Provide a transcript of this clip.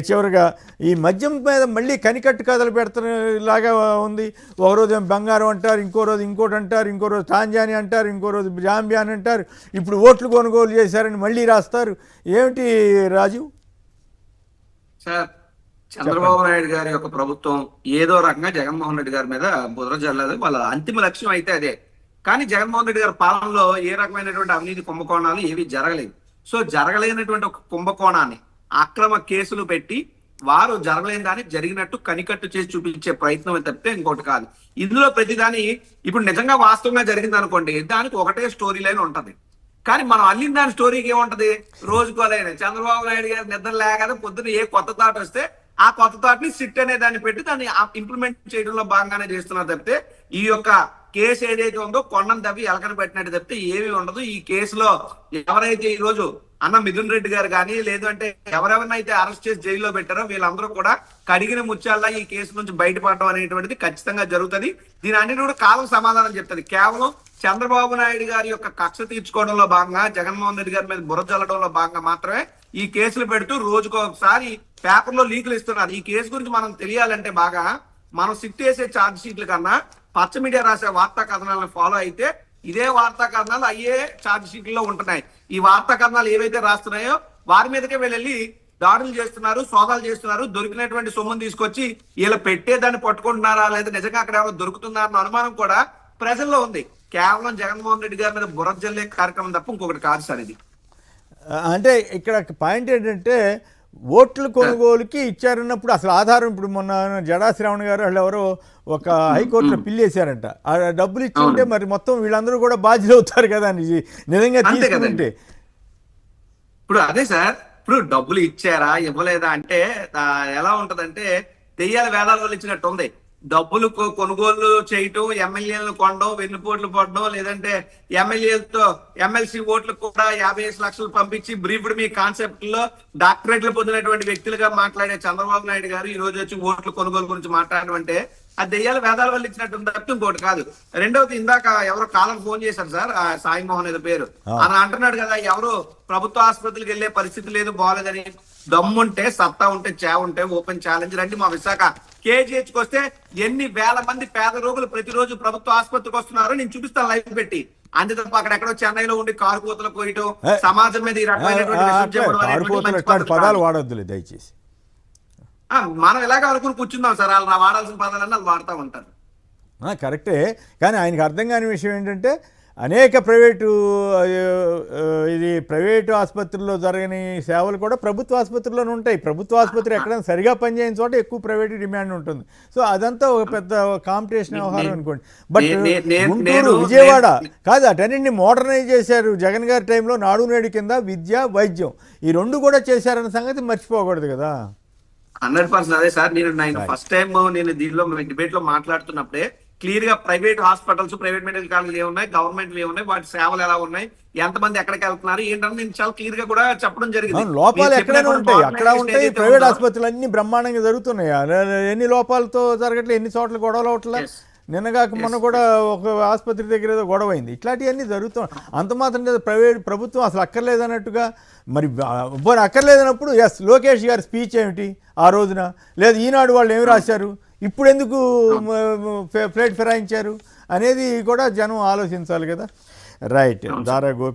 చివరిగా ఈ మద్యం మీద మళ్ళీ కనికట్టు కథలు పెడుతున్నలాగా ఉంది. ఒక రోజు బంగారం అంటారు, ఇంకో రోజు ఇంకోటి అంటారు, ఇంకో రోజు తాంజాని అంటారు, ఇంకో రోజు జాంబియా అని అంటారు, ఇప్పుడు ఓట్లు కొనుగోలు చేశారని మళ్ళీ రాస్తారు. ఏమిటి రాజు? సార్, చంద్రబాబు నాయుడు గారి యొక్క ప్రభుత్వం ఏదో రకంగా జగన్మోహన్ రెడ్డి గారి మీద బురద జల్లదు. వాళ్ళ అంతిమ లక్ష్యం అయితే అదే. కానీ జగన్మోహన్ రెడ్డి గారి పాలనలో ఏ రకమైనటువంటి అవినీతి కుంభకోణాలు ఏవి జరగలేదు. సో జరగలేనటువంటి ఒక కుంభకోణాన్ని అక్రమ కేసులు పెట్టి వారు జరగలేని దాన్ని జరిగినట్టు కనికట్టు చేసి చూపించే ప్రయత్నం తప్పితే ఇంకోటి కాదు. ఇందులో ప్రతిదాని ఇప్పుడు నిజంగా వాస్తవంగా జరిగింది అనుకోండి, దానికి ఒకటే స్టోరీ లైన్ ఉంటది. కానీ మనం అల్లిన దాని స్టోరీకి ఏముంటది? రోజుకోలైన చంద్రబాబు నాయుడు గారి నిద్ర లేకపోతే పొద్దున ఏ కొత్త థాట్ వస్తే ఆ కొత్త థాట్ ని సిట్ అనే దాన్ని పెట్టి దాన్ని ఇంప్లిమెంట్ చేయడంలో భాగంగానే చేస్తున్నారు తప్పితే ఈ యొక్క కేసు ఏదైతే ఉందో కొండను తవ్వి ఎలకను పెట్టినట్టు తప్పితే ఏమీ ఉండదు. ఈ కేసులో ఎవరైతే ఈ రోజు అన్న మిథున్ రెడ్డి గారు కానీ లేదంటే ఎవరెవరినైతే అరెస్ట్ చేసి జైల్లో పెట్టారో వీళ్ళందరూ కూడా కడిగిన ముత్యాల్లా ఈ కేసు నుంచి బయటపడడం అనేటువంటిది ఖచ్చితంగా జరుగుతుంది. దీని అన్నిటి కూడా కాలం సమాధానం చెప్తుంది. కేవలం చంద్రబాబు నాయుడు గారి యొక్క కక్ష తీర్చుకోవడంలో భాగంగా, జగన్మోహన్ రెడ్డి గారి మీద బుర్ర చల్లడంలో భాగంగా మాత్రమే ఈ కేసులు పెడుతూ రోజుకు ఒకసారి పేపర్లో లీకులు ఇస్తున్నారు. ఈ కేసు గురించి మనం తెలియాలంటే బాగా మనం సిట్ వేసే ఛార్జ్ షీట్ల కన్నా పచ్చ మీడియా రాసే వార్తా కథనాలను ఫాలో అయితే ఇదే వార్తా కథనాలు అయ్యే ఛార్జ్ షీట్లలో ఉంటున్నాయి. ఈ వార్తా కథనాలు ఏవైతే రాస్తున్నాయో వారి మీదకే వెళ్ళి దాడులు చేస్తున్నారు, సోదాలు చేస్తున్నారు. దొరికినటువంటి సొమ్మును తీసుకొచ్చి వీళ్ళు పెట్టేదాన్ని పట్టుకుంటున్నారా లేదా నిజంగా అక్కడ ఏమైనా దొరుకుతుందా అన్న అనుమానం కూడా ప్రజల్లో ఉంది. కేవలం జగన్మోహన్ రెడ్డి గారి మీద బుర్ర జల్లే కార్యక్రమం తప్ప ఇంకొకటి కాదు సార్ ఇది. అంటే ఇక్కడ పాయింట్ ఏంటంటే ఓట్ల కొనుగోలుకి ఇచ్చారన్నప్పుడు అసలు ఆధారం, ఇప్పుడు మొన్న జడా శ్రావణ్ గారు వాళ్ళు ఎవరో ఒక హైకోర్టులో పిల్లేశారంట. ఆ డబ్బులు ఇచ్చి ఉంటే మరి మొత్తం వీళ్ళందరూ కూడా బాధ్యులు అవుతారు కదా నిజంగా తీసుకుంటే. ఇప్పుడు అదే సార్, ఇప్పుడు డబ్బులు ఇచ్చారా ఇవ్వలేదా అంటే ఎలా ఉంటదంటే దెయ్యాల వేదాల వల్ల ఇచ్చినట్టు ఉంది. డబ్బులు కొనుగోలు చేయటం, ఎమ్మెల్యేలను కొనడం, వెన్నుపోట్లు పడడం, లేదంటే ఎమ్మెల్యేలతో ఎమ్మెల్సీ ఓట్లు కూడా 55 లక్షలు పంపించి బ్రీఫ్డ్ మీ కాన్సెప్ట్ లో డాక్టరేట్లు పొందినటువంటి వ్యక్తులుగా మాట్లాడే చంద్రబాబు నాయుడు గారు ఈ రోజు వచ్చి ఓట్ల కొనుగోలు గురించి మాట్లాడడం అంటే ఆ దెయ్యాల వేదాల వల్ల ఇచ్చినట్టు తప్ప ఇంకోటి కాదు. రెండవది, ఇందాక ఎవరో కాలర్ ఫోన్ చేశారు సార్, సాయి మోహన్ ఏదో పేరు, అని అంటున్నాడు కదా ఎవరు ప్రభుత్వ ఆసుపత్రికి వెళ్లే పరిస్థితి లేదు, బాగోలేదని. దమ్ముంటే, సత్తా ఉంటే, ఉంటే ఓపెన్ ఛాలెంజ్ రండి మా విశాఖ కేజీహెచ్కి వస్తే ఎన్ని వేల మంది పేద రోగులు ప్రతిరోజు ప్రభుత్వ ఆసుపత్రికి వస్తున్నారో నేను చూపిస్తాను లైవ్ పెట్టి. అంతే తప్ప అక్కడెక్కడో చెన్నైలో ఉండి కారు కూతలు పోయటం, సమాజం మీద ఈ రకమైనటువంటి పదాలు వాడొద్దులే దయచేసి. మనం ఎలాగ అనుకుని కూర్చుందాం సార్, వాళ్ళు వాడాల్సిన పదాలన్నీ వాళ్ళు వాడుతూ ఉంటారు. కరెక్టే. కానీ ఆయనకు అర్థం కాని విషయం ఏంటంటే అనేక ప్రైవేటు ఆసుపత్రుల్లో జరగని సేవలు కూడా ప్రభుత్వ ఆసుపత్రుల్లోనే ఉంటాయి. ప్రభుత్వ ఆసుపత్రి ఎక్కడైనా సరిగా పనిచేయని చోట ఎక్కువ ప్రైవేట్ డిమాండ్ ఉంటుంది. సో అదంతా ఒక పెద్ద కాంపిటీషన్ వ్యవహారం అనుకోండి. బట్ గుంటూరు, విజయవాడ కాదు, అటన్నింటినీ మోడర్నైజ్ చేశారు జగన్ గారి టైంలో. నాడు నేడు కింద విద్య, వైద్యం ఈ రెండు కూడా చేశారన్న సంగతి మర్చిపోకూడదు కదా. 100% అదే సార్. నేను ఫస్ట్ టైం నేను దీనిలో డిబేట్ లో మాట్లాడుతున్నప్పుడే క్లియర్ గా ప్రైవేట్ హాస్పిటల్స్, ప్రైవేట్ మెడికల్ కాలేజీలు ఏమున్నాయి, గవర్నమెంట్ ఏమున్నాయి, వాటి సేవలు ఎలా ఉన్నాయి, ఎంతమంది ఎక్కడికి వెళ్తున్నారు ఏంటని నేను చాలా క్లియర్ గా కూడా చెప్పడం జరిగింది. లోపాలు ఎక్కడైనా ఉంటాయి, అక్కడ ఉంటాయి. ప్రైవేట్ ఆసుపత్రులు అన్ని బ్రహ్మాండంగా జరుగుతున్నాయి. ఎన్ని లోపాలతో జరగట్లేదు, ఎన్ని చోట్ల గొడవలు అవట్లే. నిన్నగాక మొన్న కూడా ఒక ఆసుపత్రి దగ్గర ఏదో గొడవ అయింది. ఇట్లాంటివన్నీ జరుగుతాయి. అంత మాత్రం ప్రభుత్వం అసలు అక్కర్లేదన్నట్టుగా. మరి అక్కర్లేదన్నప్పుడు లోకేష్ గారి స్పీచ్ ఏమిటి ఆ రోజున? లేదు ఈనాడు వాళ్ళు ఏమి రాశారు, ఇప్పుడు ఎందుకు ప్లేట్ ఫిరాయించారు అనేది కూడా జనం ఆలోచించాలి కదా. రైట్. దారా గోపి